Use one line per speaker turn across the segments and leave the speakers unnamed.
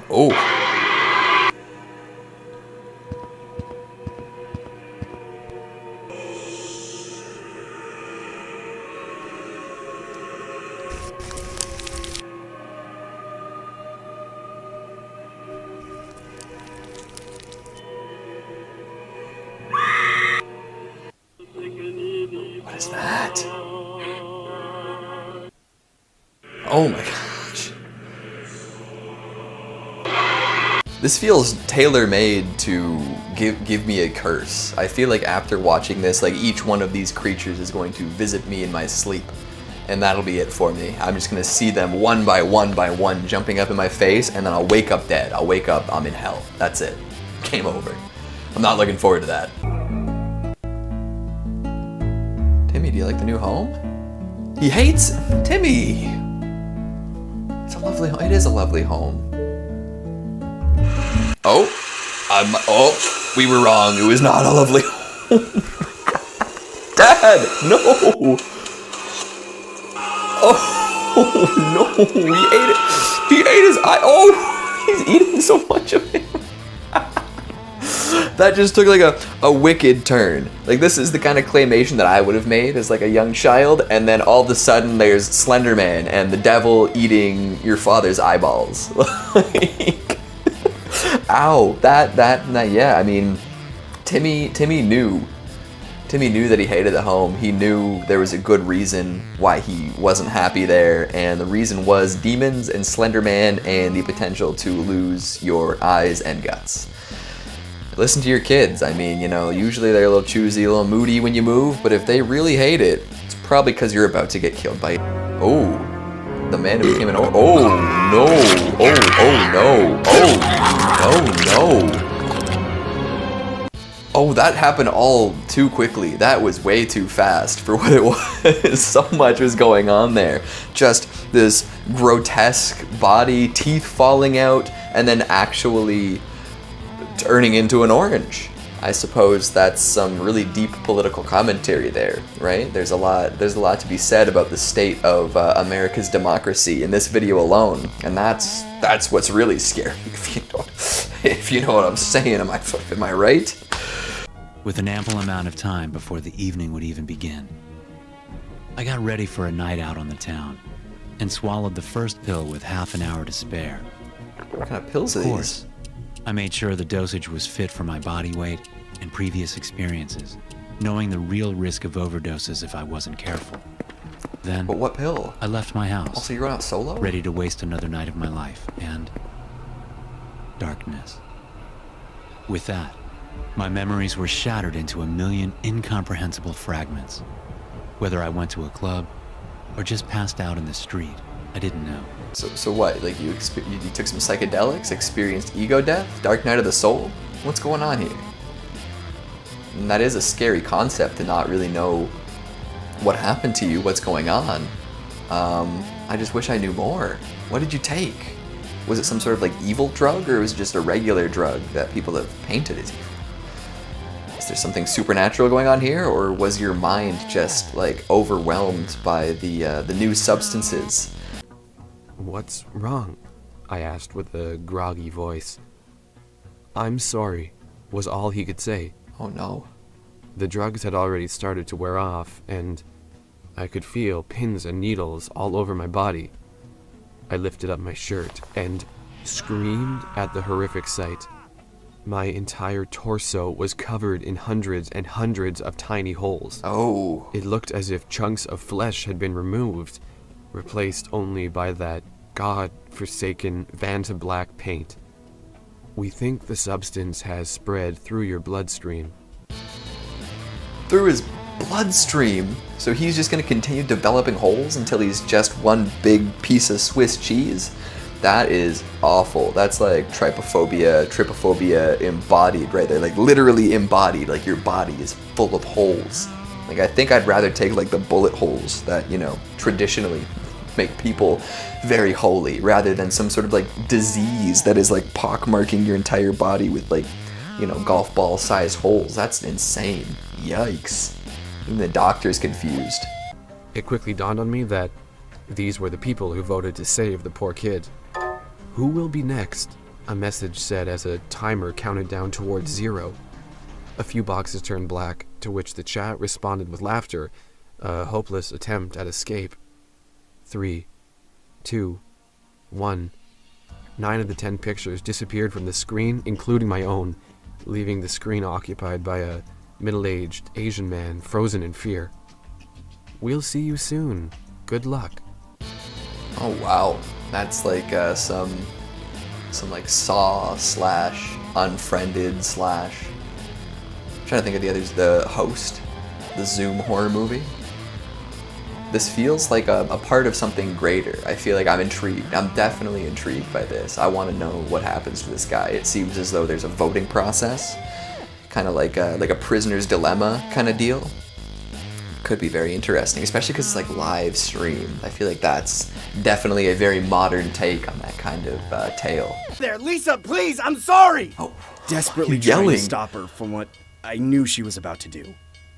Oh. What is that? Oh my gosh. This feels tailor-made to give me a curse. I feel like after watching this, like each one of these creatures is going to visit me in my sleep. And that'll be it for me. I'm just gonna see them one by one jumping up in my face, and then I'll wake up dead. I'll wake up, I'm in hell. That's it. Game over. I'm not looking forward to that. Timmy, do you like the new home? He hates Timmy. It's a lovely home. It is a lovely home. Oh, we were wrong. It was not a lovely home. Dad, no. Oh no, he ate it. He ate his eye. Oh, he's eating so much of it. That just took like a wicked turn. Like, this is the kind of claymation that I would have made as like a young child, and then all of a sudden there's Slender Man and the devil eating your father's eyeballs. Like, ow, that, yeah, I mean, Timmy knew that he hated the home. He knew there was a good reason why he wasn't happy there, and the reason was demons and Slender Man and the potential to lose your eyes and guts. Listen to your kids. I mean, you know, usually they're a little choosy, a little moody when you move, but if they really hate it, it's probably because you're about to get killed by... Oh, the man who became an... Oh, no. Oh, no. Oh, no. Oh, that happened all too quickly. That was way too fast for what it was. So much was going on there. Just this grotesque body, teeth falling out, and then actually turning into an orange. I suppose that's some really deep political commentary there, right? There's a lot to be said about the state of America's democracy in this video alone, and that's what's really scary. If you know what I'm saying, am I right?
With an ample amount of time before the evening would even begin, I got ready for a night out on the town and swallowed the first pill with half an hour to spare.
What kind of pills are these?
I made sure the dosage was fit for my body weight and previous experiences, knowing the real risk of overdoses if I wasn't careful. Then,
but what pill?
I left my house.
Also, you're out solo?
Ready to waste another night of my life, and darkness. With that, my memories were shattered into a million incomprehensible fragments. Whether I went to a club or just passed out in the street, I didn't know.
So what? Like you took some psychedelics, experienced ego death, dark night of the soul? What's going on here? And that is a scary concept to not really know what happened to you, what's going on. I just wish I knew more. What did you take? Was it some sort of like evil drug, or was it just a regular drug that people have painted as evil? Is there something supernatural going on here, or was your mind just like overwhelmed by the new substances?
"What's wrong?" I asked with a groggy voice. "I'm sorry," was all he could say.
Oh no.
The drugs had already started to wear off, and I could feel pins and needles all over my body. I lifted up my shirt and screamed at the horrific sight. My entire torso was covered in hundreds and hundreds of tiny holes.
Oh.
It looked as if chunks of flesh had been removed, replaced only by that god-forsaken Vanta Black paint. "We think the substance has spread through your bloodstream."
Through his bloodstream? So he's just going to continue developing holes until he's just one big piece of Swiss cheese? That is awful. That's like trypophobia embodied right there. Like literally embodied. Like your body is full of holes. Like I think I'd rather take like the bullet holes that, you know, traditionally make people very holy, rather than some sort of like disease that is like pockmarking your entire body with like, you know, golf ball sized holes. That's insane. Yikes. Even the doctor's confused.
It quickly dawned on me that these were the people who voted to save the poor kid. Who will be next? A message said as a timer counted down towards 0. A few boxes turned black, to which the chat responded with laughter, a hopeless attempt at escape. 3, 2, 1. 9 of the 10 pictures disappeared from the screen, including my own, leaving the screen occupied by a middle-aged Asian man frozen in fear. We'll see you soon. Good luck.
Oh wow, that's like some like Saw / Unfriended / I'm trying to think of the others. The Host, the Zoom horror movie. This feels like a part of something greater. I feel like I'm intrigued. I'm definitely intrigued by this. I want to know what happens to this guy. It seems as though there's a voting process, kind of like a prisoner's dilemma kind of deal. Could be very interesting, especially because it's like live stream. I feel like that's definitely a very modern take on that kind of tale.
There, Lisa, please, I'm sorry!
Oh,
Desperately
you're
trying to
yelling.
stop her from what I knew she was about to do.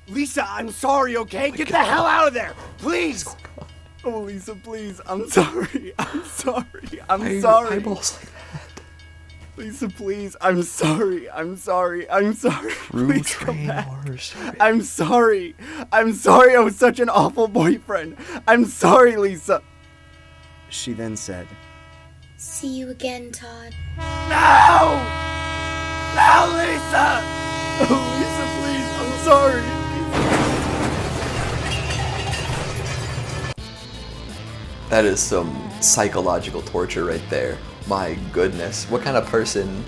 Lisa, I'm sorry, okay? Get the hell out of there, please! Oh, Lisa, please, I'm sorry. I'm sorry. I'm sorry.
Eyeballs like that.
Lisa, please, I'm sorry. I'm sorry. I'm sorry.
True
Please come
train
back.
horror story.
I'm sorry. I'm sorry I was such an awful boyfriend. I'm sorry, Lisa. She then said,
See you again, Todd.
No! No, Lisa! Oh, Lisa, please, I'm sorry.
That is some psychological torture right there. My goodness. What kind of person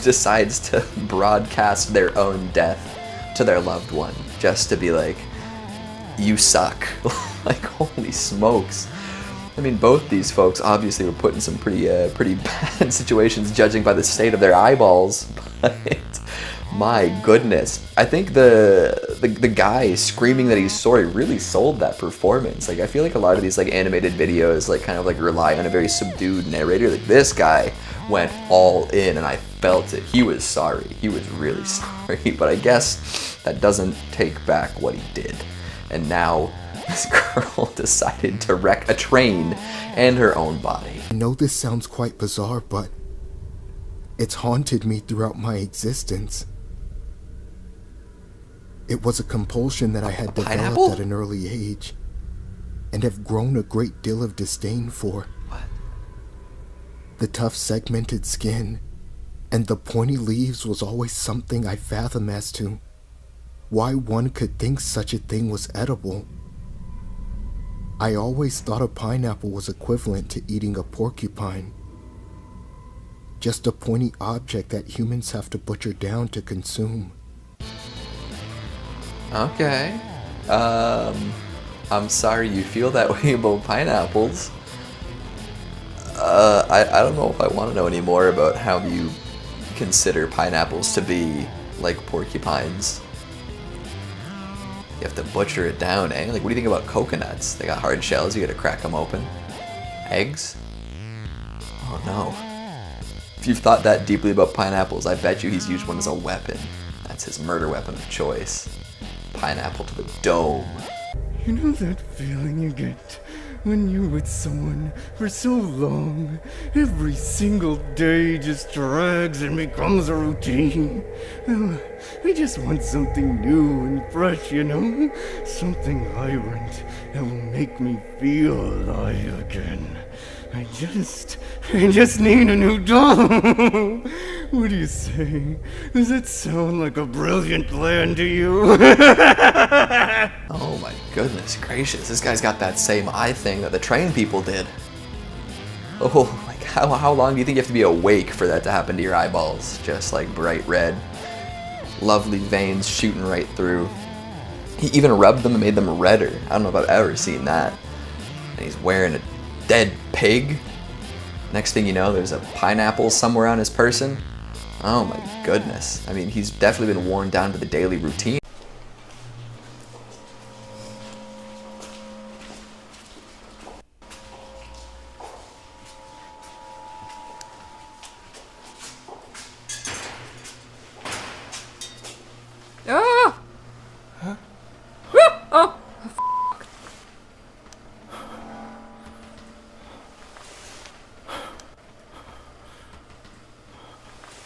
decides to broadcast their own death to their loved one just to be like, you suck? Like, holy smokes. I mean, both these folks obviously were put in some pretty bad situations judging by the state of their eyeballs, but my goodness. I think the guy screaming that he's sorry really sold that performance. Like, I feel like a lot of these like animated videos like kind of like rely on a very subdued narrator. Like, this guy went all in and I felt it. He was sorry. He was really sorry. But I guess that doesn't take back what he did. And now this girl decided to wreck a train and her own body.
I know this sounds quite bizarre, but it's haunted me throughout my existence. It was a compulsion that I had developed at an early age and have grown a great deal of disdain for.
What?
The tough segmented skin and the pointy leaves was always something I fathom as to why one could think such a thing was edible. I always thought a pineapple was equivalent to eating a porcupine. Just a pointy object that humans have to butcher down to consume.
Okay. I'm sorry you feel that way about pineapples. I don't know if I want to know any more about how you consider pineapples to be like porcupines. You have to butcher it down, eh? Like, what do you think about coconuts? They got hard shells, you gotta crack them open. Eggs? Oh no. If you've thought that deeply about pineapples, I bet you he's used one as a weapon. That's his murder weapon of choice. Pineapple to the dome.
You know that feeling you get when you're with someone for so long? Every single day just drags and becomes a routine. I just want something new and fresh, you know? Something vibrant that will make me feel alive again. I just need a new doll. What do you say? Does that sound like a brilliant plan to you?
Oh my goodness gracious, this guy's got that same eye thing that the train people did. Oh, like how long do you think you have to be awake for that to happen to your eyeballs? Just like bright red. Lovely veins shooting right through. He even rubbed them and made them redder. I don't know if I've ever seen that. And he's wearing a dead pig. Next thing you know, there's a pineapple somewhere on his person. Oh my goodness. I mean, he's definitely been worn down to the daily routine.
Ah!
Huh?
Oh!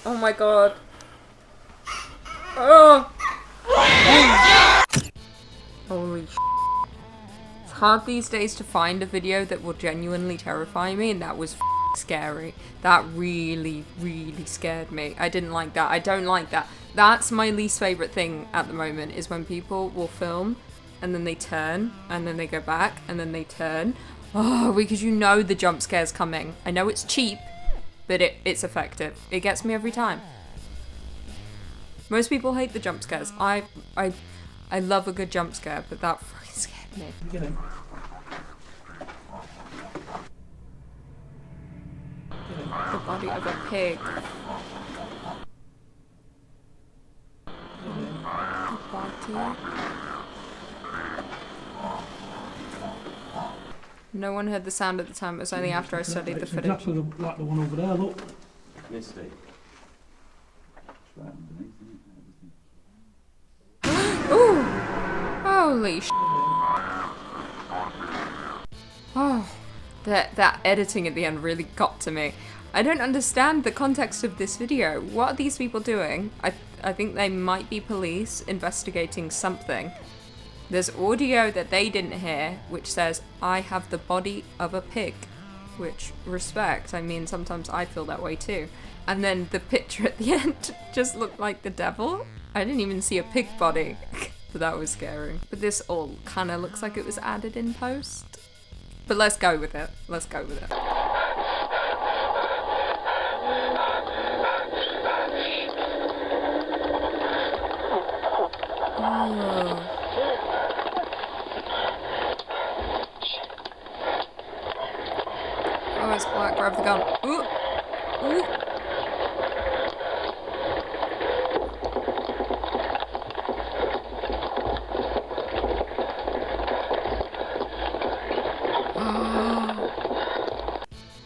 Oh my god. Oh! Holy sh**. It's hard these days to find a video that will genuinely terrify me, and that was scary. That really, really scared me. I didn't like that. I don't like that. That's my least favorite thing at the moment, is when people will film and then they turn and then they go back and then they turn. Oh, because you know the jump scare's coming. I know it's cheap, but it's effective. It gets me every time. Most people hate the jump scares. I love a good jump scare, but that fucking scared me.
Get him.
The body of a pig. The body. No one heard the sound at the time. It was only after I studied the footage.
Exactly like the one over there, look.
Misty.
Ooh! Holy sh**. Oh, that editing at the end really got to me. I don't understand the context of this video. What are these people doing? I think they might be police investigating something. There's audio that they didn't hear, which says, "I have the body of a pig." Which, respect, I mean, sometimes I feel that way too. And then the picture at the end just looked like the devil. I didn't even see a pig body. But that was scary. But this all kind of looks like it was added in post. But let's go with it. Let's go with it. Oh. Oh, it's black. Grab the gun. Ooh. Ooh.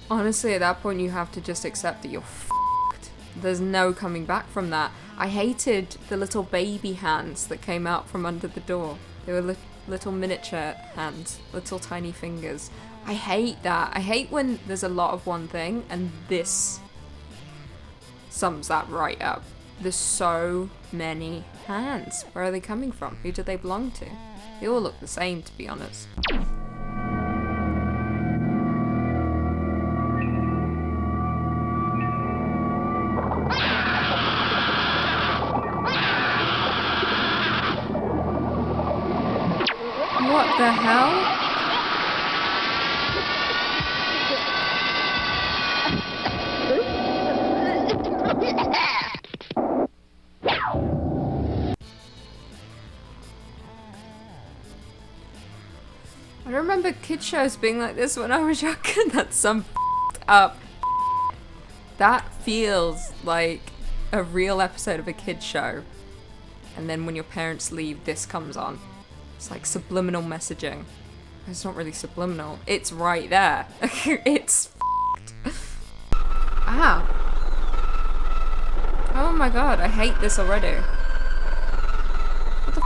Honestly, at that point, you have to just accept that you're f***ed. There's no coming back from that. I hated the little baby hands that came out from under the door. They were little miniature hands, little tiny fingers. I hate that. I hate when there's a lot of one thing and this sums that right up. There's so many hands. Where are they coming from? Who do they belong to? They all look the same, to be honest. What the hell? I don't remember kid shows being like this when I was younger. That's some up. That feels like a real episode of a kid show. And then when your parents leave, this comes on. It's like subliminal messaging. It's not really subliminal. It's right there. It's Ow. Oh my god, I hate this already. What the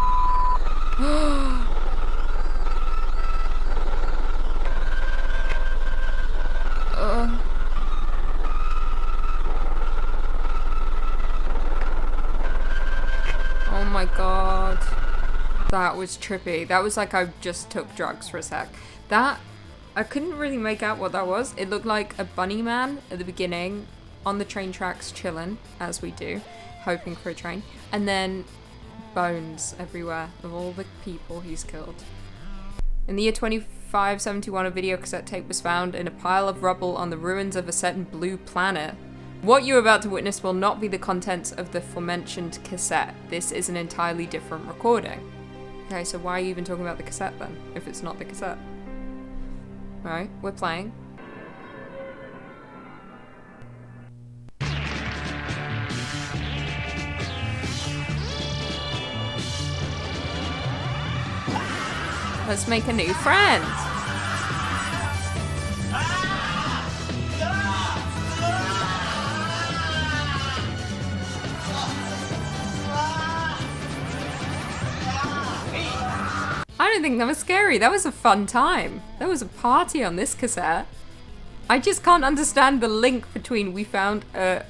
Oh my god. That was trippy. That was like I just took drugs for a sec. That, I couldn't really make out what that was. It looked like a bunny man at the beginning on the train tracks chilling, as we do, hoping for a train. And then bones everywhere of all the people he's killed. In the year 2571, a video cassette tape was found in a pile of rubble on the ruins of a certain blue planet. What you're about to witness will not be the contents of the aforementioned cassette. This is an entirely different recording. Okay, so why are you even talking about the cassette then, if it's not the cassette? Alright, we're playing. Let's make a new friend! I don't think that was scary. That was a fun time. There was a party on this cassette. I just can't understand the link between we found a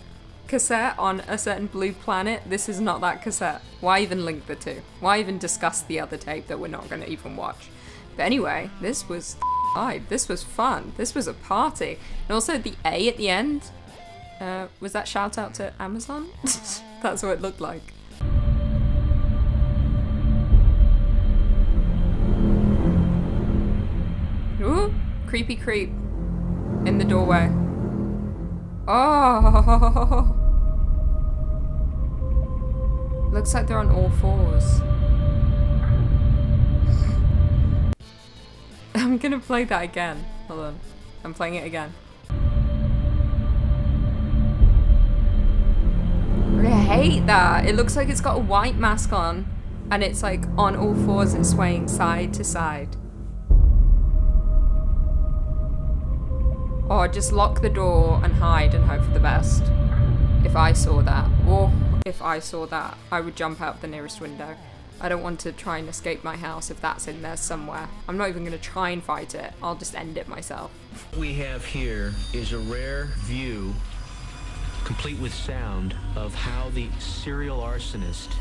cassette on A Certain Blue Planet. This is not that cassette. Why even link the two? Why even discuss the other tape that we're not going to even watch? But anyway, this was vibe. This was fun. This was a party. And also the A at the end, was that shout out to Amazon? That's what it looked like. Ooh, creepy creep in the doorway. Oh, looks like they're on all fours. I'm gonna play that again. Hold on, I'm playing it again. I hate that. It looks like it's got a white mask on and it's like on all fours and swaying side to side. Or just lock the door and hide and hope for the best. If I saw that, I would jump out the nearest window. I don't want to try and escape my house if that's in there somewhere. I'm not even going to try and fight it. I'll just end it myself.
What we have here is a rare view, complete with sound, of how the serial arsonist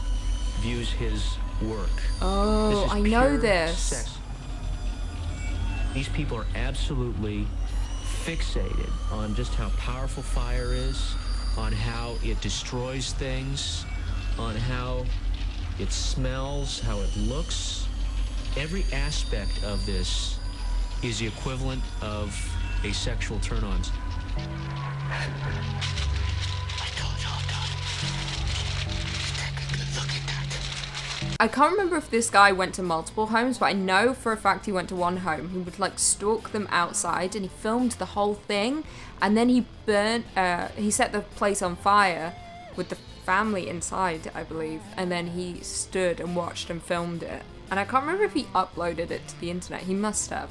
views his work.
Oh, I know this.
Sex. These people are absolutely fixated on just how powerful fire is, on how it destroys things, on how it smells, how it looks. Every aspect of this is the equivalent of a sexual turn-on.
I can't remember if this guy went to multiple homes, but I know for a fact he went to one home. He would like stalk them outside and he filmed the whole thing, and then he set the place on fire with the family inside, I believe, and then he stood and watched and filmed it. And I can't remember if he uploaded it to the internet. He must have.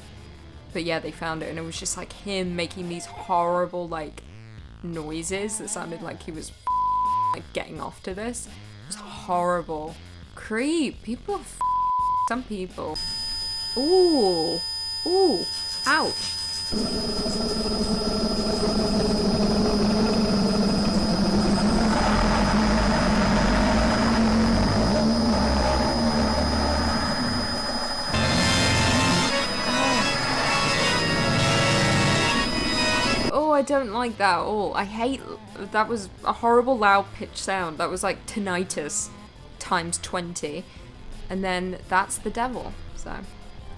But yeah, they found it and it was just like him making these horrible like noises that sounded like he was like getting off to this. It was horrible. Creep. People are some people. Ooh. Ooh. Ouch. Oh, I don't like that at all. I hate that. Was a horrible loud pitch sound. That was like tinnitus times 20, and then that's the devil. So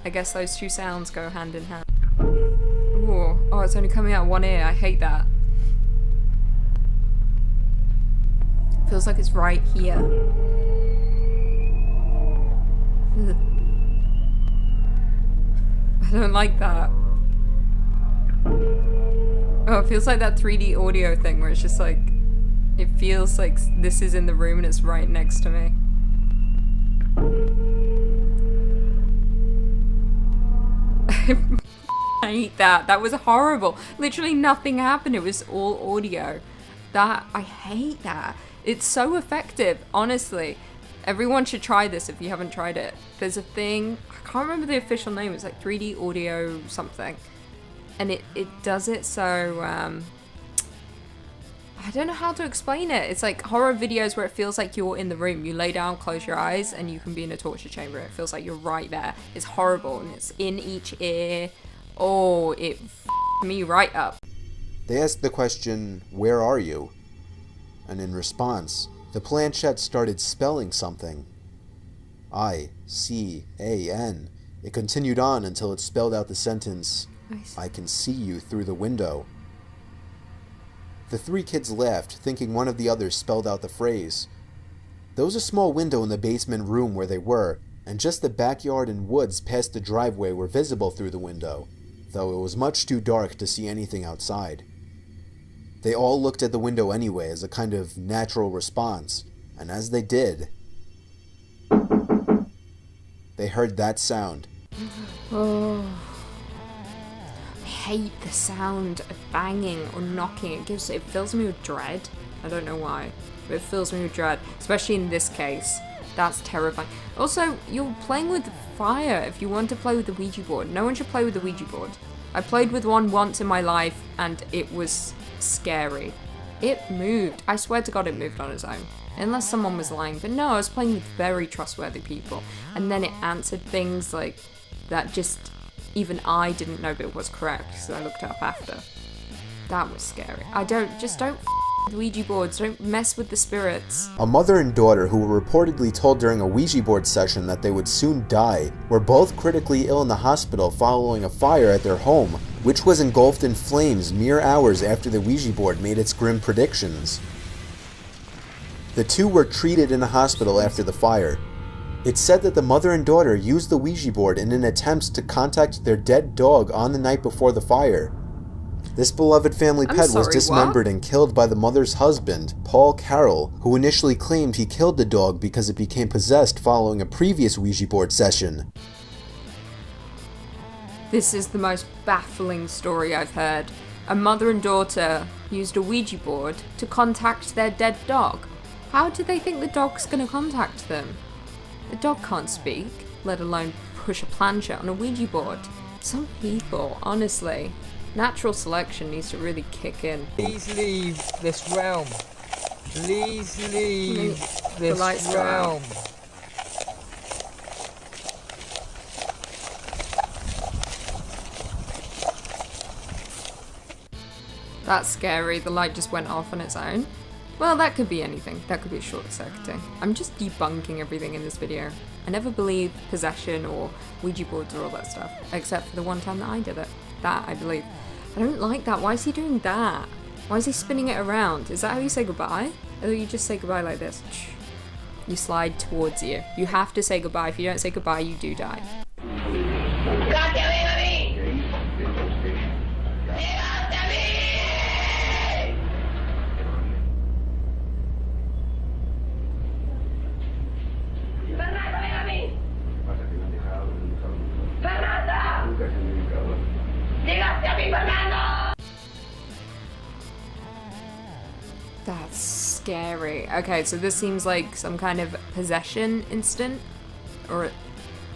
I guess those two sounds go hand in hand. Ooh. Oh, it's only coming out one ear. I hate that. Feels like it's right here. Ugh. I don't like that. Oh, it feels like that 3D audio thing where it's just like, it feels like this is in the room and it's right next to me. I hate that. That was horrible. Literally nothing happened. It was all audio. I hate that. It's so effective, honestly. Everyone should try this if you haven't tried it. There's a thing, I can't remember the official name, it's like 3D audio something. And it does it so, I don't know how to explain it. It's like horror videos where it feels like you're in the room. You lay down, close your eyes, and you can be in a torture chamber. It feels like you're right there. It's horrible, and it's in each ear. Oh, it f***ed me right up.
They asked the question, "Where are you?" And in response, the planchette started spelling something. I-C-A-N. It continued on until it spelled out the sentence, "I can see you through the window." The three kids laughed, thinking one of the others spelled out the phrase. There was a small window in the basement room where they were, and just the backyard and woods past the driveway were visible through the window, though it was much too dark to see anything outside. They all looked at the window anyway as a kind of natural response, and as they did, they heard that sound.
Oh. I hate the sound of banging or knocking. It fills me with dread. I don't know why, but it fills me with dread, especially in this case. That's terrifying. Also, you're playing with fire if you want to play with the Ouija board. No one should play with the Ouija board. I played with one once in my life and it was scary. It moved. I swear to God it moved on its own. Unless someone was lying. But no, I was playing with very trustworthy people. And then it answered things like that just even I didn't know that it was correct because I looked it up after. That was scary. Don't with Ouija boards. Don't mess with the spirits.
A mother and daughter who were reportedly told during a Ouija board session that they would soon die were both critically ill in the hospital following a fire at their home, which was engulfed in flames mere hours after the Ouija board made its grim predictions. The two were treated in a hospital after the fire. It's said that the mother and daughter used the Ouija board in an attempt to contact their dead dog on the night before the fire. This beloved family pet was dismembered and killed by the mother's husband, Paul Carroll, who initially claimed he killed the dog because it became possessed following a previous Ouija board session.
This is the most baffling story I've heard. A mother and daughter used a Ouija board to contact their dead dog. How do they think the dog's going to contact them? The dog can't speak, let alone push a planchette on a Ouija board. Some people, honestly. Natural selection needs to really kick in.
Please leave this realm. Please leave this realm.
That's scary. The light just went off on its own. Well, that could be anything. That could be short-circuiting. I'm just debunking everything in this video. I never believed possession or Ouija boards or all that stuff, except for the one time that I did it. That I believe. I don't like that. Why is he doing that? Why is he spinning it around? Is that how you say goodbye? Or do you just say goodbye like this? You slide towards you. You have to say goodbye. If you don't say goodbye, you do die. That's scary. Okay, so this seems like some kind of possession instant, or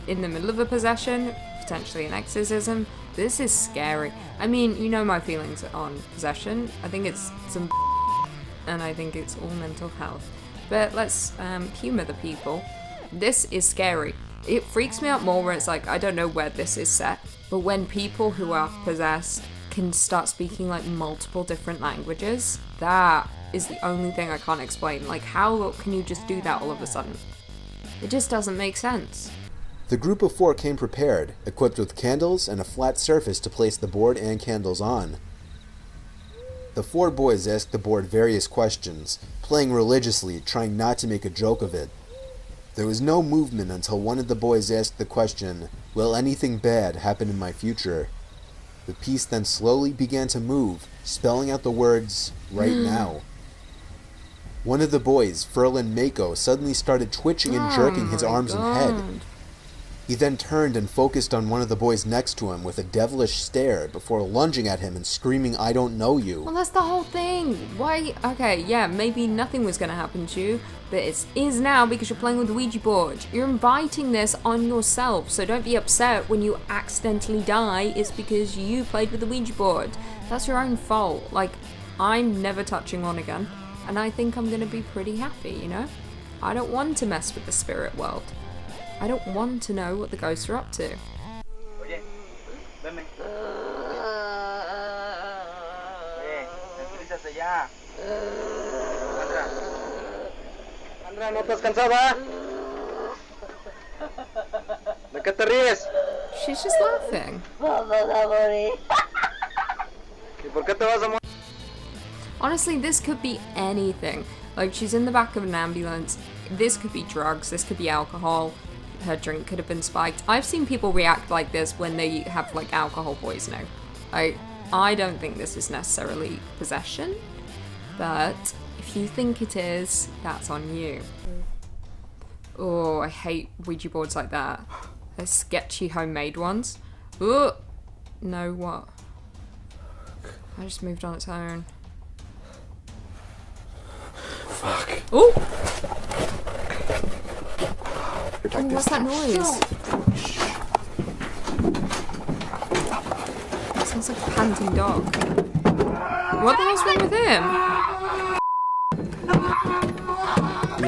in the middle of a possession, potentially an exorcism. This is scary. I mean, you know my feelings on possession. I think it's some and I think it's all mental health. But let's humor the people. This is scary. It freaks me out more where it's like, I don't know where this is set, but when people who are possessed can start speaking like multiple different languages, that is the only thing I can't explain. Like, how can you just do that all of a sudden? It just doesn't make sense.
The group of 4 came prepared, equipped with candles and a flat surface to place the board and candles on. The 4 boys asked the board various questions, playing religiously, trying not to make a joke of it. There was no movement until one of the boys asked the question, "Will anything bad happen in my future?" The piece then slowly began to move, spelling out the words, "right now." One of the boys, Ferlin Mako, suddenly started twitching and jerking his arms and head. He then turned and focused on one of the boys next to him with a devilish stare before lunging at him and screaming, "I don't know you."
Well, that's the whole thing. Why? Okay, yeah, maybe nothing was going to happen to you, but it is now because you're playing with the Ouija board. You're inviting this on yourself, so don't be upset when you accidentally die. It's because you played with the Ouija board. That's your own fault. Like, I'm never touching one again, and I think I'm going to be pretty happy, you know? I don't want to mess with the spirit world. I don't want to know what the ghosts are up to.
Oye, venme. Oye, tranquilízate ya. Sandra, ¿no estás cansada? ¿De qué te ríes?
She's just laughing.
¿Y por qué te vas a morir?
Honestly, this could be anything. Like, she's in the back of an ambulance. This could be drugs. This could be alcohol. Her drink could have been spiked. I've seen people react like this when they have like alcohol poisoning. I don't think this is necessarily possession, but if you think it is, that's on you. Oh, I hate Ouija boards like that. They're sketchy homemade ones. Oh, no, what? I just moved on its own.
Fuck.
Oh! Oh, what's that noise? Sounds like a panting dog. What the hell's wrong with him?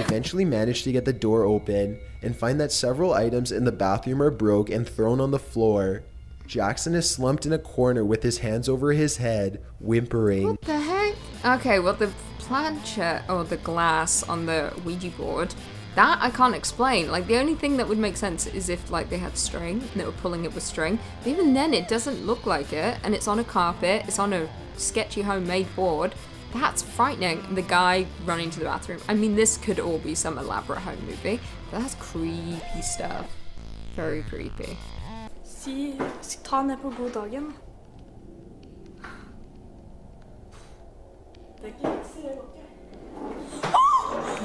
eventually manage to get the door open and find that several items in the bathroom are broke and thrown on the floor. Jackson is slumped in a corner with his hands over his head, whimpering.
What the heck? Okay, well the planchette, or the glass on the Ouija board, that I can't explain. Like, the only thing that would make sense is if, like, they had string and they were pulling it with string. But even then, it doesn't look like it, and it's on a carpet, it's on a sketchy homemade board. That's frightening. The guy running to the bathroom. I mean, this could all be some elaborate home movie, but that's creepy stuff. Very creepy.
Ta ned på goddagen.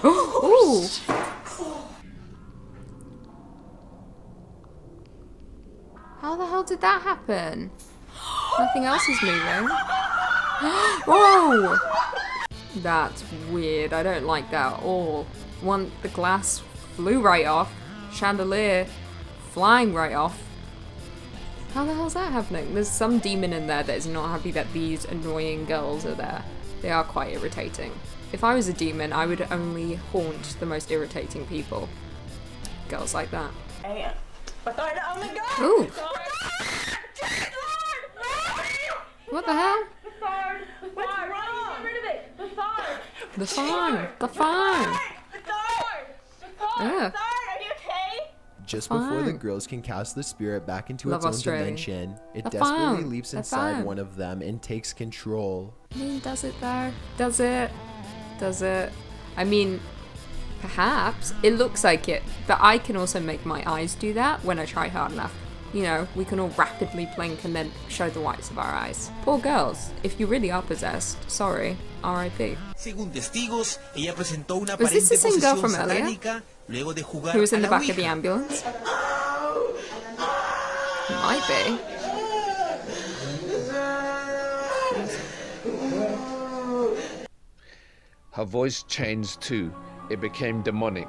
Ooh. How the hell did that happen? Nothing else is moving. Whoa! That's weird. I don't like that at all. The glass flew right off. Chandelier flying right off. How the hell's that happening? There's some demon in there that is not happy that these annoying girls are there. They are quite irritating. If I was a demon, I would only haunt the most irritating people. Girls like that. Ooh. What the hell? The phone. The phone. Yeah.
Just before the girls can cast the spirit back into its own dimension, it desperately leaps inside one of them and takes control.
I mean, does it though? Does it? Does it? I mean, perhaps. It looks like it, but I can also make my eyes do that when I try hard enough. You know, we can all rapidly blink and then show the whites of our eyes. Poor girls. If you really are possessed, sorry, R.I.P. Was this the same girl from earlier? Who was in the back of the ambulance? Might be.
Her voice changed too. It became demonic.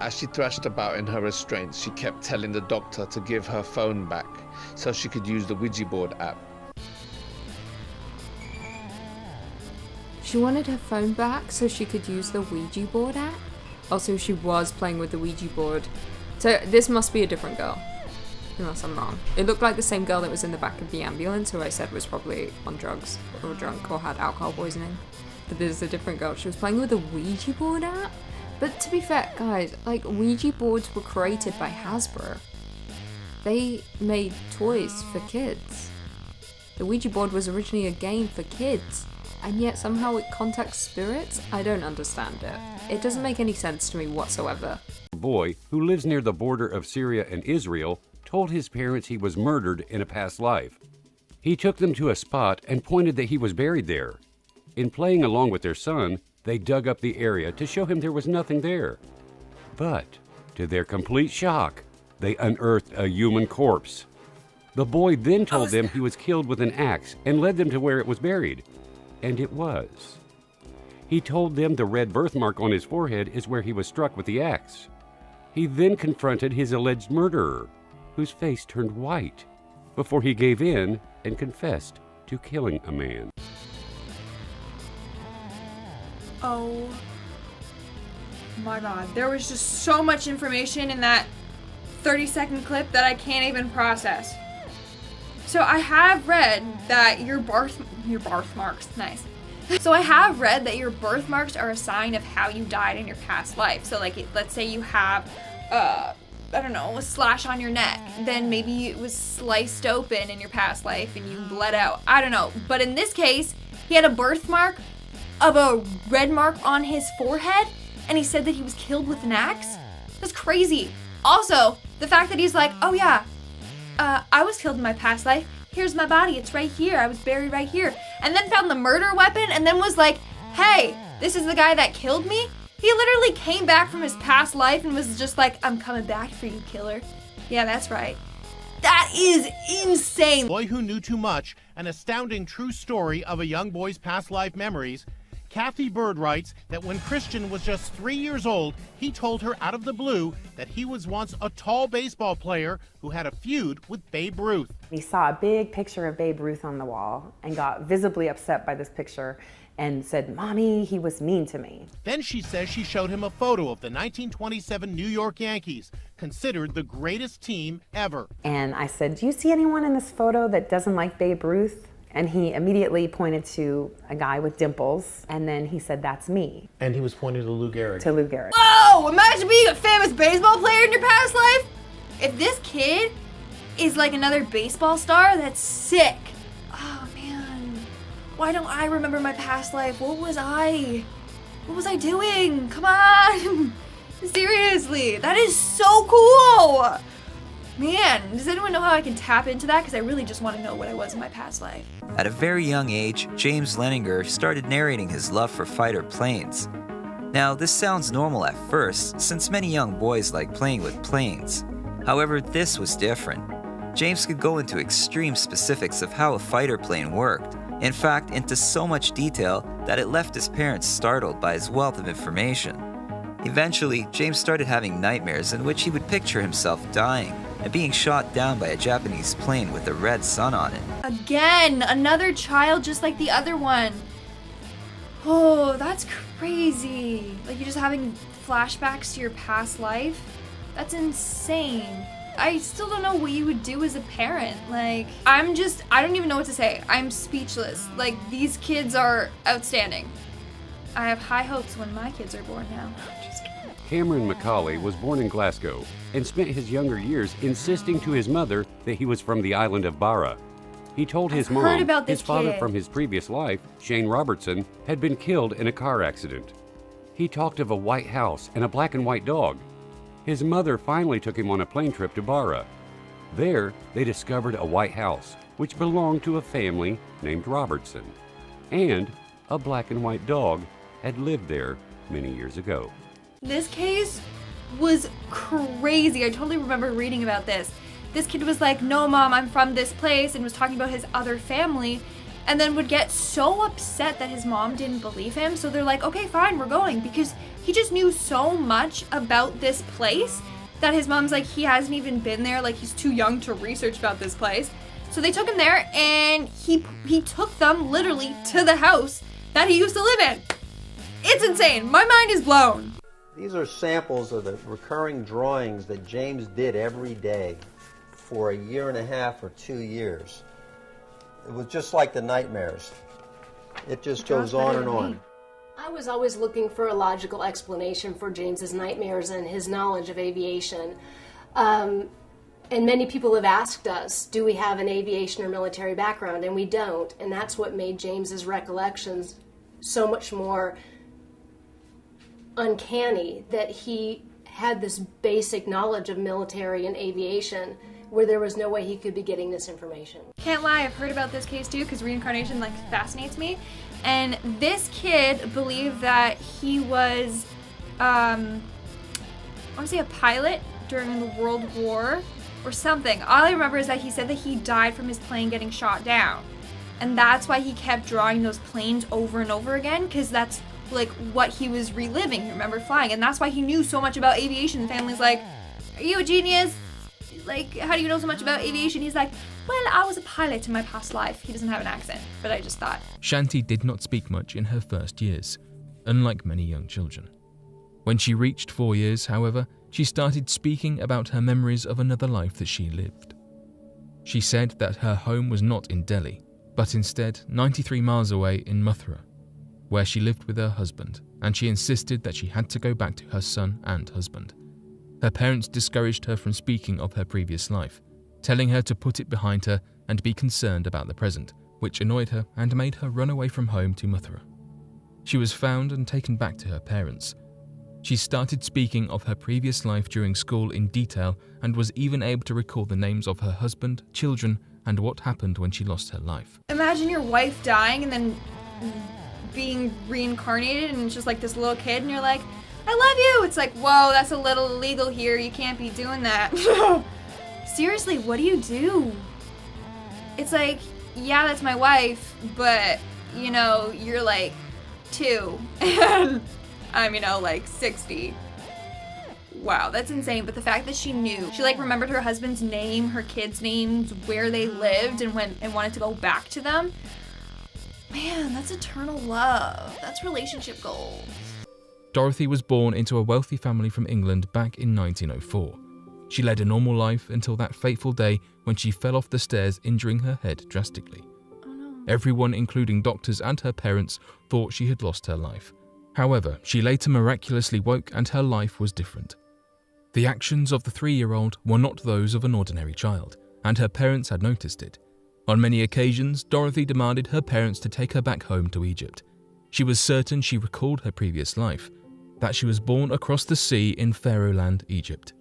As she thrashed about in her restraints, she kept telling the doctor to give her phone back so she could use the Ouija board app.
She wanted her phone back so she could use the Ouija board app? Also, she was playing with the Ouija board. So this must be a different girl. Unless I'm wrong. It looked like the same girl that was in the back of the ambulance, who I said was probably on drugs or drunk or had alcohol poisoning. But this is a different girl. She was playing with the Ouija board app? But to be fair, guys, like, Ouija boards were created by Hasbro. They made toys for kids. The Ouija board was originally a game for kids, and yet somehow it contacts spirits? I don't understand it. It doesn't make any sense to me whatsoever.
A boy who lives near the border of Syria and Israel told his parents he was murdered in a past life. He took them to a spot and pointed that he was buried there. In playing along with their son, they dug up the area to show him there was nothing there. But, to their complete shock, they unearthed a human corpse. The boy then told them he was killed with an axe and led them to where it was buried. And it was. He told them the red birthmark on his forehead is where he was struck with the axe. He then confronted his alleged murderer, whose face turned white, before he gave in and confessed to killing a man.
Oh my god, there was just so much information in that 30-second clip that I can't even process. So I have read that your birthmarks, nice. So I have read that your birthmarks are a sign of how you died in your past life. So like, let's say you have, I don't know, a slash on your neck, then maybe it was sliced open in your past life and you bled out. I don't know. But in this case, he had a birthmark of a red mark on his forehead, and he said that he was killed with an axe? That's crazy. Also, the fact that he's like, oh yeah, I was killed in my past life. Here's my body, it's right here. I was buried right here. And then found the murder weapon and then was like, hey, this is the guy that killed me? He literally came back from his past life and was just like, I'm coming back for you, killer. Yeah, that's right. That is insane.
Boy Who Knew Too Much, an astounding true story of a young boy's past life memories, Kathy Bird writes that when Christian was just 3 years old, he told her out of the blue that he was once a tall baseball player who had a feud with Babe Ruth.
He saw a big picture of Babe Ruth on the wall and got visibly upset by this picture and said, "Mommy, he was mean to me."
Then she says she showed him a photo of the 1927 New York Yankees, considered the greatest team ever.
And I said, "Do you see anyone in this photo that doesn't like Babe Ruth?" And he immediately pointed to a guy with dimples, and then he said, "That's me."
And he was pointing to Lou Gehrig.
To Lou Gehrig.
Whoa! Imagine being a famous baseball player in your past life. If this kid is like another baseball star, that's sick. Oh man, why don't I remember my past life? What was I doing? Come on, seriously, that is so cool. Man, does anyone know how I can tap into that? Because I really just want to know what I was in my past life.
At a very young age, James Leninger started narrating his love for fighter planes. Now, this sounds normal at first, since many young boys like playing with planes. However, this was different. James could go into extreme specifics of how a fighter plane worked, in fact, into so much detail that it left his parents startled by his wealth of information. Eventually, James started having nightmares in which he would picture himself dying and being shot down by a Japanese plane with a red sun on it.
Again, another child just like the other one. Oh, that's crazy. Like you're just having flashbacks to your past life? That's insane. I still don't know what you would do as a parent. Like, I don't even know what to say. I'm speechless. Like, these kids are outstanding. I have high hopes when my kids are born now.
Cameron Macaulay was born in Glasgow and spent his younger years insisting to his mother that he was from the island of Barra. He told his mom his father from his previous life, Shane Robertson, had been killed in a car accident. He talked of a white house and a black and white dog. His mother finally took him on a plane trip to Barra. There, they discovered a white house, which belonged to a family named Robertson. And a black and white dog had lived there many years ago.
This case was crazy. I totally remember reading about this. This kid was like, "No, Mom, I'm from this place," and was talking about his other family, and then would get so upset that his mom didn't believe him. So they're like, "Okay, fine, we're going," because he just knew so much about this place that his mom's like, he hasn't even been there. Like, he's too young to research about this place. So they took him there, and he took them literally to the house that he used to live in. It's insane. My mind is blown.
These are samples of the recurring drawings that James did every day for a year and a half or 2 years. It was just like the nightmares. It just goes on and on.
I was always looking for a logical explanation for James's nightmares and his knowledge of aviation. And many people have asked us, do we have an aviation or military background? And we don't. And that's what made James's recollections so much more uncanny, that he had this basic knowledge of military and aviation where there was no way he could be getting this information.
Can't lie, I've heard about this case too, because reincarnation like fascinates me. And this kid believed that he was, I want to say a pilot during the World War or something. All I remember is that he said that he died from his plane getting shot down. And that's why he kept drawing those planes over and over again, because that's like what he was reliving. He remembered flying, and that's why he knew so much about aviation. The family's like, "Are you a genius? Like, how do you know so much about aviation?" He's like, "Well, I was a pilot in my past life." He doesn't have an accent, but I just thought.
Shanti did not speak much in her first years, unlike many young children. When she reached 4 years, however, she started speaking about her memories of another life that she lived. She said that her home was not in Delhi, but instead 93 miles away in Mathura, where she lived with her husband, and she insisted that she had to go back to her son and husband. Her parents discouraged her from speaking of her previous life, telling her to put it behind her and be concerned about the present, which annoyed her and made her run away from home to Mathura. She was found and taken back to her parents. She started speaking of her previous life during school in detail and was even able to recall the names of her husband, children, and what happened when she lost her life.
Imagine your wife dying and then being reincarnated, and it's just like this little kid, and you're like, "I love you." It's like, whoa, that's a little illegal here. You can't be doing that. Seriously, what do you do? It's like, yeah, that's my wife, but, you know, you're like 2 and I'm, you know, like 60. Wow, that's insane. But the fact that she knew, she like remembered her husband's name, her kids' names, where they lived, and went and wanted to go back to them. Man, that's eternal love. That's relationship goals.
Dorothy was born into a wealthy family from England back in 1904. She led a normal life until that fateful day when she fell off the stairs, injuring her head drastically. Everyone, including doctors and her parents, thought she had lost her life. However, she later miraculously woke and her life was different. The actions of the 3-year-old were not those of an ordinary child, and her parents had noticed it. On many occasions, Dorothy demanded her parents to take her back home to Egypt. She was certain she recalled her previous life, that she was born across the sea in Pharaohland, Egypt.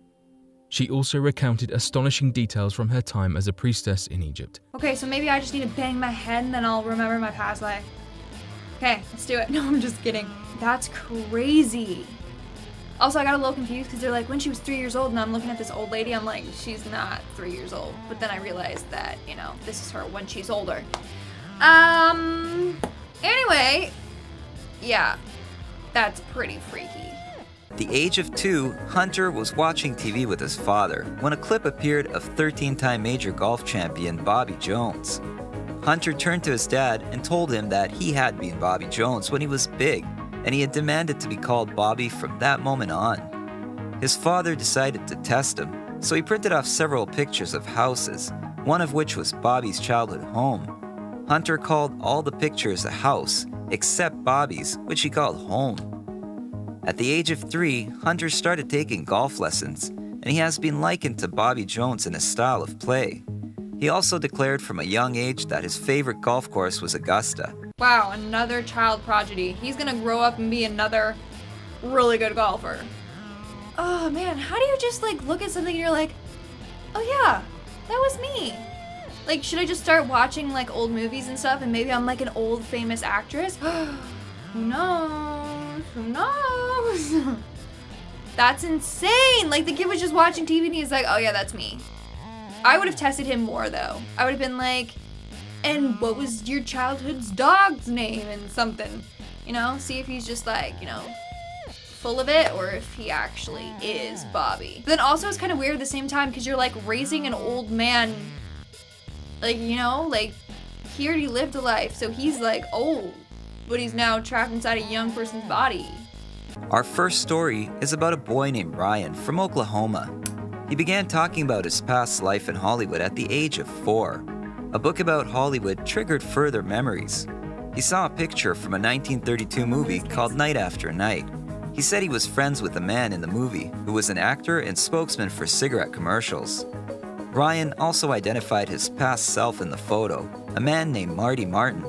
She also recounted astonishing details from her time as a priestess in Egypt.
Okay, so maybe I just need to bang my head and then I'll remember my past life. Okay, let's do it. No, I'm just kidding. That's crazy. Also, I got a little confused because they're like, when she was 3 years old, and I'm looking at this old lady, I'm like, she's not 3 years old. But then I realized that, you know, this is her when she's older. Anyway, yeah, that's pretty freaky.
At the age of 2, Hunter was watching TV with his father when a clip appeared of 13-time major golf champion Bobby Jones. Hunter turned to his dad and told him that he had been Bobby Jones when he was big, and he had demanded to be called Bobby from that moment on. His father decided to test him, so he printed off several pictures of houses, one of which was Bobby's childhood home. Hunter called all the pictures a house, except Bobby's, which he called home. At the age of 3, Hunter started taking golf lessons, and he has been likened to Bobby Jones in his style of play. He also declared from a young age that his favorite golf course was Augusta.
Wow, another child prodigy. He's gonna grow up and be another really good golfer. Oh man, how do you just like look at something and you're like, oh yeah, that was me. Like, should I just start watching like old movies and stuff and maybe I'm like an old famous actress? Who knows? Who knows? That's insane. Like the kid was just watching TV and he's like, oh yeah, that's me. I would have tested him more though. I would have been like, and what was your childhood's dog's name and something, you know, see if he's just like, you know, full of it or if he actually is Bobby. But then also it's kind of weird at the same time because you're like raising an old man, like, you know, like he already lived a life, so he's like old, but he's now trapped inside a young person's body.
Our first story is about a boy named Ryan from Oklahoma. He began talking about his past life in Hollywood at the age of 4. A book about Hollywood triggered further memories. He saw a picture from a 1932 movie called Night After Night. He said he was friends with a man in the movie who was an actor and spokesman for cigarette commercials. Ryan also identified his past self in the photo, a man named Marty Martin.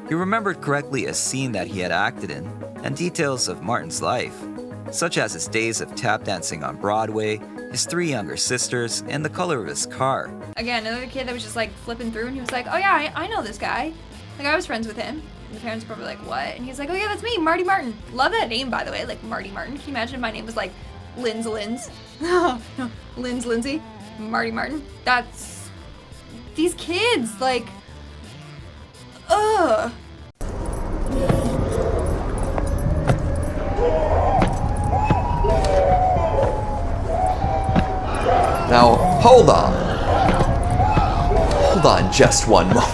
He remembered correctly a scene that he had acted in and details of Martin's life, such as his days of tap dancing on Broadway, his 3 younger sisters, and the color of his car.
Again, another kid that was just like flipping through and he was like, oh yeah, I know this guy. Like I was friends with him. And the parents were probably like, what? And he's like, oh yeah, that's me, Marty Martin. Love that name, by the way, like Marty Martin. Can you imagine if my name was like Lindsay? Lindsay, Marty Martin. That's, these kids, like, ugh.
Now, hold on. Hold on just one moment.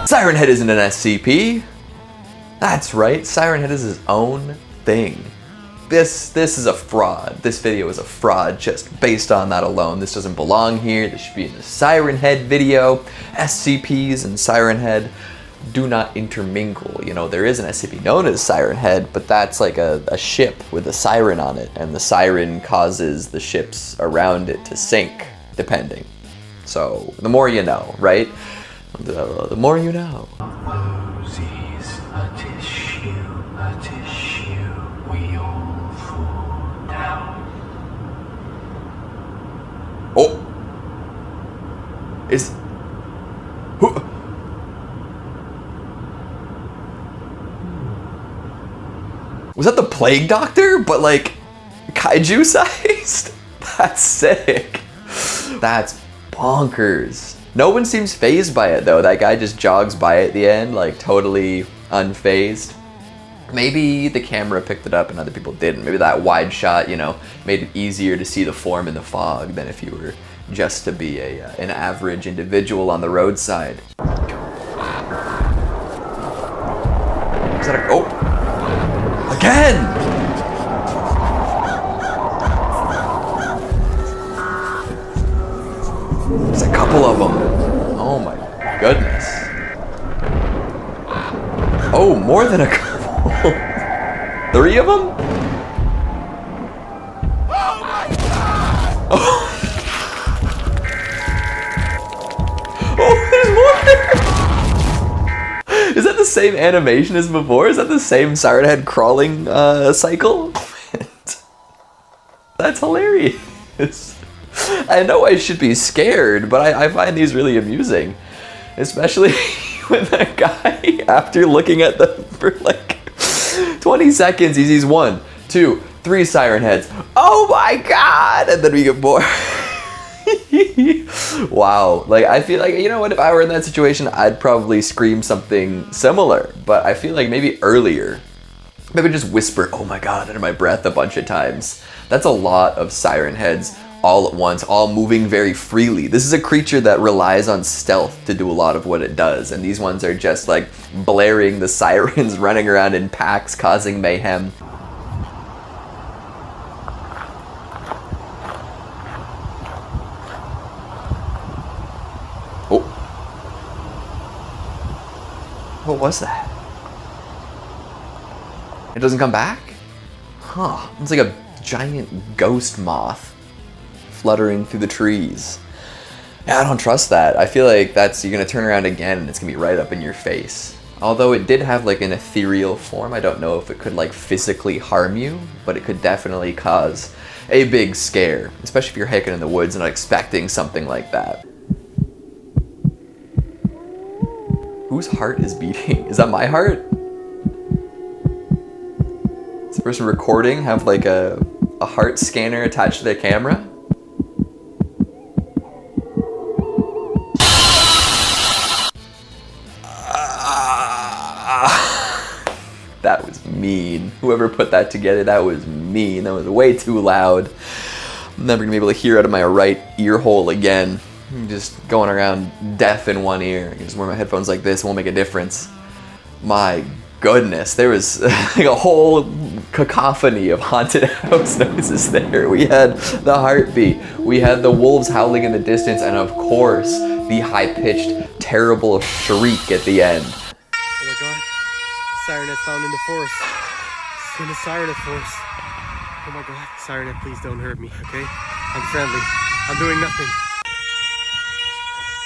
Siren Head isn't an SCP. That's right, Siren Head is his own thing. This is a fraud. This video is a fraud just based on that alone. This doesn't belong here. This should be in the Siren Head video. SCPs and Siren Head do not intermingle. You know, there is an SCP known as Siren Head, but that's like a ship with a siren on it, and the siren causes the ships around it to sink, depending. So, the more you know, right? The more you know. Oh! Who? Was that the Plague Doctor, but like kaiju sized? That's sick. That's bonkers. No one seems phased by it though. That guy just jogs by at the end, like totally unfazed. Maybe the camera picked it up and other people didn't. Maybe that wide shot, you know, made it easier to see the form in the fog than if you were just to be an average individual on the roadside. Is that oh! Again! There's a couple of them. Oh my goodness. Oh, more than a couple. 3 of them? Oh my god! Oh, there's more there! Is that the same animation as before? Is that the same Siren Head crawling cycle? That's hilarious. I know I should be scared, but I find these really amusing. Especially when that guy, after looking at them for like 20 seconds, he sees 1, 2, 3 Siren Heads. Oh my god! And then we get more. Wow. Like, I feel like, you know what, if I were in that situation, I'd probably scream something similar. But I feel like maybe earlier, maybe just whisper, oh my god, under my breath a bunch of times. That's a lot of Siren Heads all at once, all moving very freely. This is a creature that relies on stealth to do a lot of what it does, and these ones are just like blaring the sirens, running around in packs, causing mayhem. Oh. What was that? It doesn't come back? Huh. It's like a giant ghost moth fluttering through the trees. Yeah, I don't trust that. I feel like you're gonna turn around again and it's gonna be right up in your face. Although it did have like an ethereal form, I don't know if it could like physically harm you, but it could definitely cause a big scare, especially if you're hiking in the woods and not expecting something like that. Whose heart is beating? Is that my heart? Does the person recording have like a heart scanner attached to their camera? That was mean. Whoever put that together, that was mean. That was way too loud. I'm never gonna be able to hear out of my right ear hole again. I'm just going around deaf in one ear. I can just wear my headphones like this, it won't make a difference. My goodness, there was like a whole cacophony of haunted house noises there. We had the heartbeat, we had the wolves howling in the distance, and of course, the high-pitched, terrible shriek at the end.
Oh my god. Siren Head found in the forest. It's in the Siren Head forest. Oh my god. Siren Head, please don't hurt me, okay? I'm friendly. I'm doing nothing.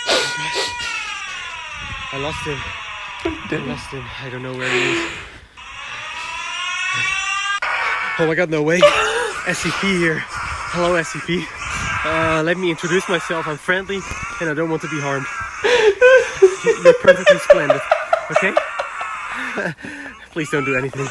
Okay. I lost him. I lost him. I don't know where he is. Oh my god, no way. SCP here. Hello, SCP. Let me introduce myself. I'm friendly and I don't want to be harmed. You're perfectly splendid, okay? Please don't do anything.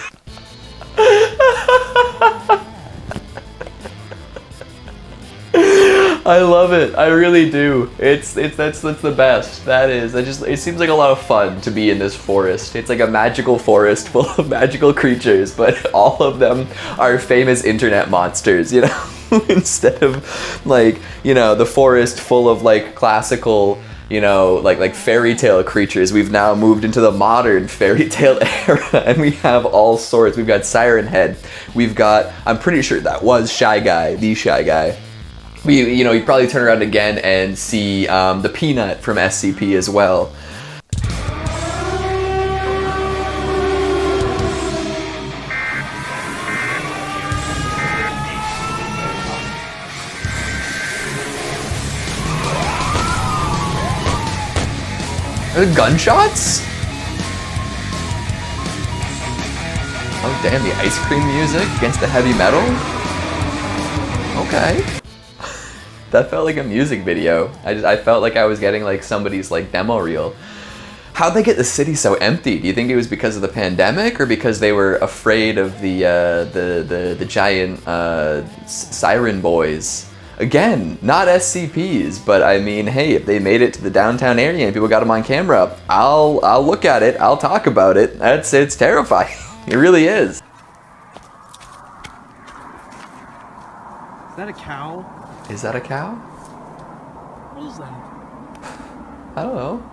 I love it. I really do. That's the best. That is. It seems like a lot of fun to be in this forest. It's like a magical forest full of magical creatures, but all of them are famous internet monsters, you know? Instead of like, you know, the forest full of like classical, you know, like fairy tale creatures, we've now moved into the modern fairy tale era, and we have all sorts. We've got Siren Head. We've got, I'm pretty sure that was Shy Guy, the Shy Guy. You know, you probably turn around again and see the Peanut from SCP as well. Are there gunshots? Oh damn, the ice cream music against the heavy metal? Okay. That felt like a music video. I felt like I was getting like somebody's like demo reel. How'd they get the city so empty? Do you think it was because of the pandemic or because they were afraid of the giant siren boys? Again, not SCPs, but I mean, hey, if they made it to the downtown area and people got them on camera, I'll look at it, I'll talk about it. It's terrifying. It really is.
Is that a cow?
Is that a cow?
What is that?
I don't know.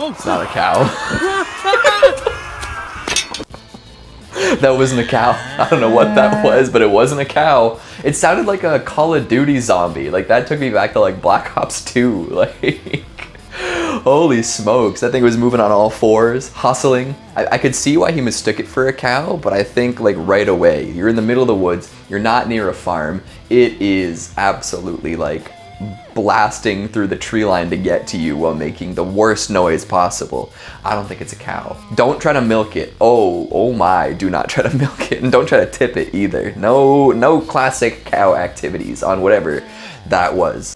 Oh,
it's not a cow. That wasn't a cow. I don't know what that was, but it wasn't a cow. It sounded like a Call of Duty zombie. Like, that took me back to, like, Black Ops 2. Like, holy smokes. That thing was moving on all fours, hustling. I could see why he mistook it for a cow, but I think, like, right away, you're in the middle of the woods, you're not near a farm. It is absolutely, like, blasting through the tree line to get to you while making the worst noise possible. I don't think it's a cow. Don't try to milk it. Oh my, do not try to milk it, and don't try to tip it either. No classic cow activities on whatever that was.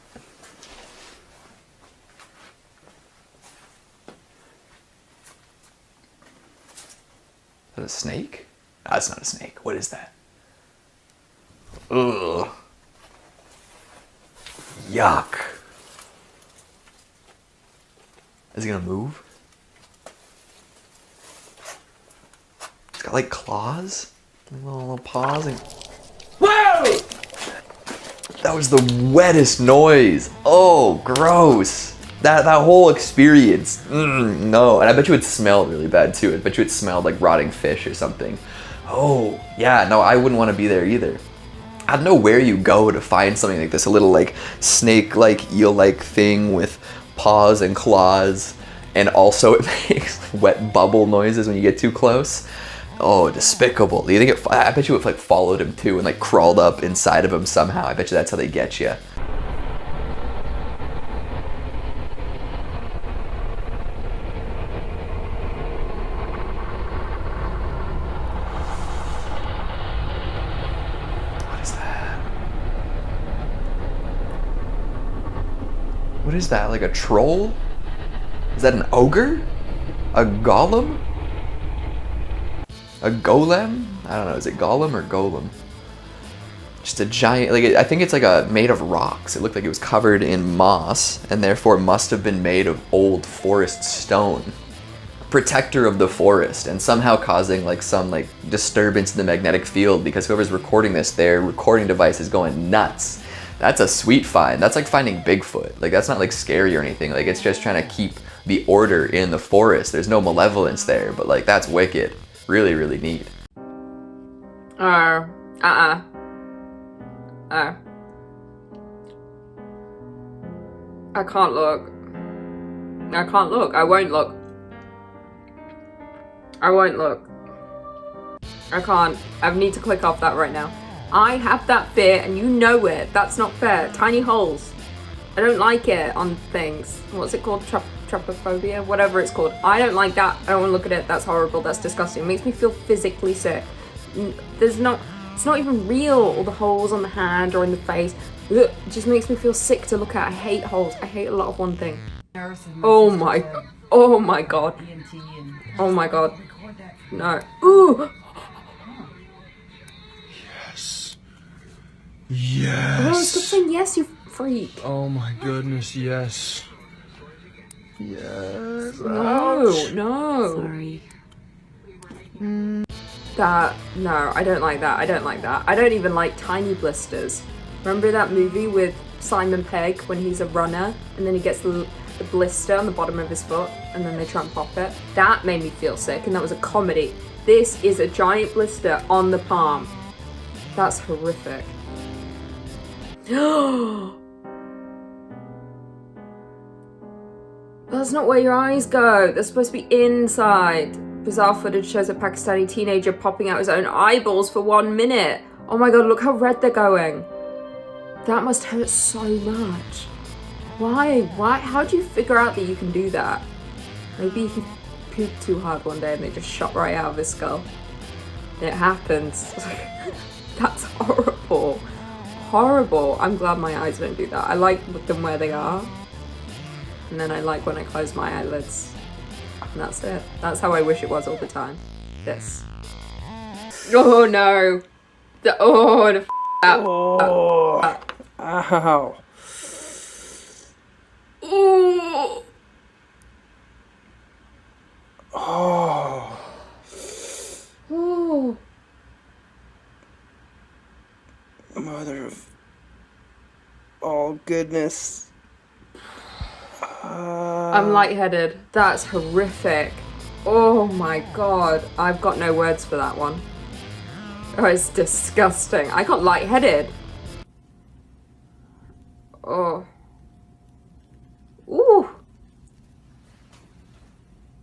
Is that a snake? That's not a snake. What is that? Ugh. Yuck. Is it gonna move? It's got like claws, little paws, and whoa! That was the wettest noise. Oh, gross. That whole experience. No, and I bet you it smelled really bad too. I bet you it smelled like rotting fish or something. Oh, yeah. No, I wouldn't want to be there either. I don't know where you go to find something like this, a little like snake-like, eel-like thing with paws and claws, and also it makes wet bubble noises when you get too close. Oh, despicable. Do you think I bet you it like followed him too and like crawled up inside of him somehow. I bet you that's how they get you. What is that, like a troll? Is that an ogre? A golem? A golem? I don't know, is it golem or golem? Just a giant, like, I think it's like made of rocks. It looked like it was covered in moss and therefore must have been made of old forest stone. Protector of the forest, and somehow causing like some like disturbance in the magnetic field because whoever's recording this, their recording device is going nuts. That's a sweet find. That's like finding Bigfoot. Like, that's not like scary or anything. Like, it's just trying to keep the order in the forest. There's no malevolence there, but like, that's wicked. Really, really neat.
I can't look. I can't look. I won't look. I won't look. I can't. I need to click off that right now. I have that fear and you know it. That's not fair. Tiny holes. I don't like it on things. What's it called? Trypophobia? Whatever it's called. I don't like that. I don't want to look at it. That's horrible. That's disgusting. It makes me feel physically sick. It's not even real. All the holes on the hand or in the face. Ugh, it just makes me feel sick to look at. I hate holes. I hate a lot of one thing. Oh my god. Oh my god. No. Ooh.
Yes.
Oh, stop saying yes, you freak.
Oh my goodness, yes. Yes.
No. Sorry. No, I don't like that. I don't even like tiny blisters. Remember that movie with Simon Pegg when he's a runner and then he gets the blister on the bottom of his foot and then they try and pop it? That made me feel sick and that was a comedy. This is a giant blister on the palm. That's horrific. That's not where your eyes go. They're supposed to be inside. Bizarre footage shows a Pakistani teenager popping out his own eyeballs for 1 minute. Oh my god, look how red they're going. That must hurt so much. Why? How do you figure out that you can do that? Maybe he pooped too hard one day and they just shot right out of his skull. It happens. That's horrible. Horrible. I'm glad my eyes don't do that. I like them where they are. And then I like when I close my eyelids. And that's it. That's how I wish it was all the time. This. Oh no. The out.
Oh. Ow.
Ooh.
Oh.
Ooh.
Mother of all goodness.
I'm lightheaded. That's horrific. Oh my god. I've got no words for that one. Oh, it's disgusting. I got lightheaded. Oh. Ooh.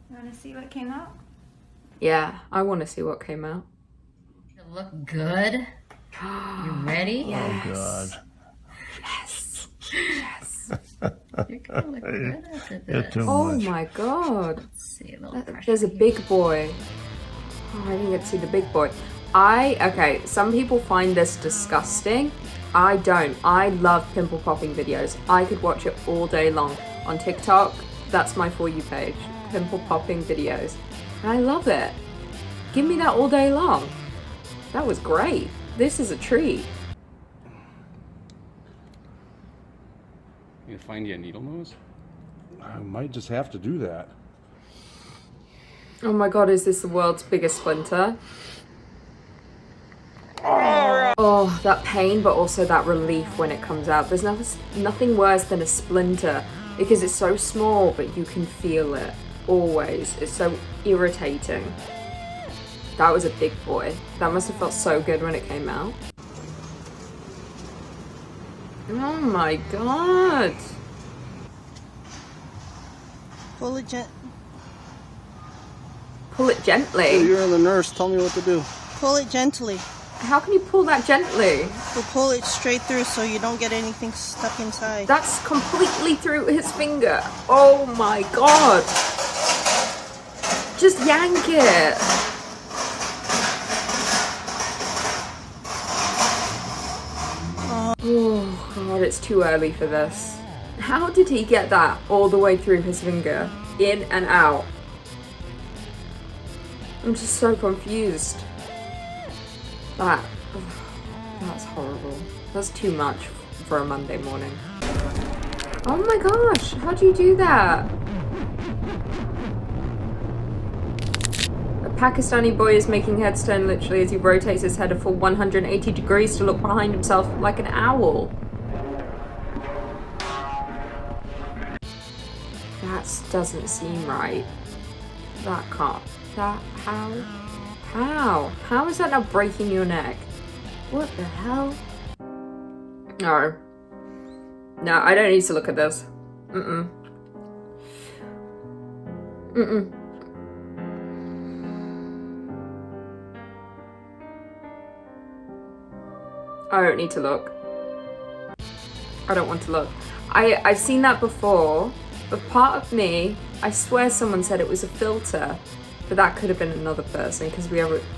You want to see what came out?
Yeah, I want to see what came out.
You look good. You ready?
Yes.
Oh God.
Yes. Yes.
You're gonna look good after
You're
this.
too
Oh
much.
my god.
Let's see a little pressure.
There's a big boy. Oh, I didn't get to see the big boy. Okay, some people find this disgusting. I don't. I love pimple popping videos. I could watch it all day long. On TikTok, that's my For You page. Pimple popping videos. And I love it. Give me that all day long. That was great. This is a treat.
You find you a needle nose?
I might just have to do that.
Oh my god, is this the world's biggest splinter? Oh, that pain, but also that relief when it comes out. There's nothing worse than a splinter because it's so small, but you can feel it always. It's so irritating. That was a big boy. That must have felt so good when it came out. Oh my god.
Pull it
Pull it gently.
Hey, you're the nurse. Tell me what to do. Pull it gently.
How can you pull that gently?
We'll pull it straight through so you don't get anything stuck inside.
That's completely through his finger. Oh my god. Just yank it. Oh god, it's too early for this. How did he get that all the way through his finger? In and out. I'm just so confused. That's horrible. That's too much for a Monday morning. Oh my gosh, how do you do that? A Pakistani boy is making heads turn literally as he rotates his head a full 180 degrees to look behind himself like an owl. That doesn't seem right. That can't. How? How is that not breaking your neck? What the hell? No. No, I don't need to look at this. Mm-mm. Mm-mm. I don't need to look. I don't want to look. I've seen that before, but part of me, I swear someone said it was a filter, but that could have been another person because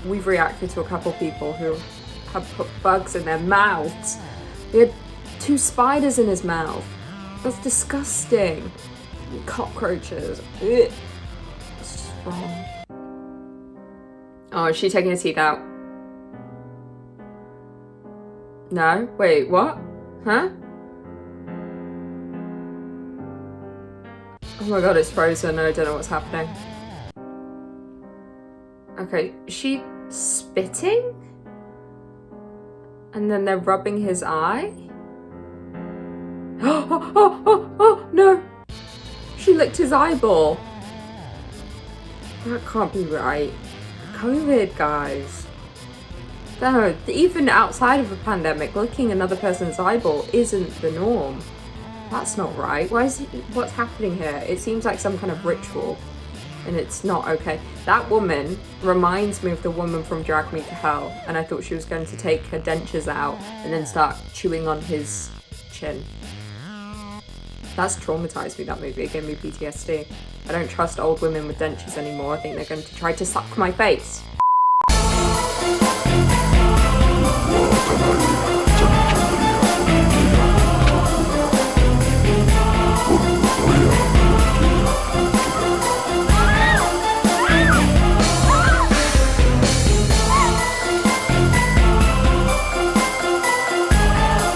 we've reacted to a couple people who have put bugs in their mouths. He had 2 spiders in his mouth. That's disgusting. Cockroaches. Ugh. It's just wrong. Oh, is she taking her teeth out? No? Wait, what? Huh? Oh my god, it's frozen. I don't know what's happening. Okay, is she spitting? And then they're rubbing his eye? Oh, no! She licked his eyeball. That can't be right. COVID, guys. No, even outside of a pandemic, licking another person's eyeball isn't the norm. That's not right. What's happening here? It seems like some kind of ritual, and it's not okay. That woman reminds me of the woman from Drag Me to Hell, and I thought she was going to take her dentures out and then start chewing on his chin. That's traumatized me, that movie. It gave me PTSD. I don't trust old women with dentures anymore. I think they're going to try to suck my face.
Welcome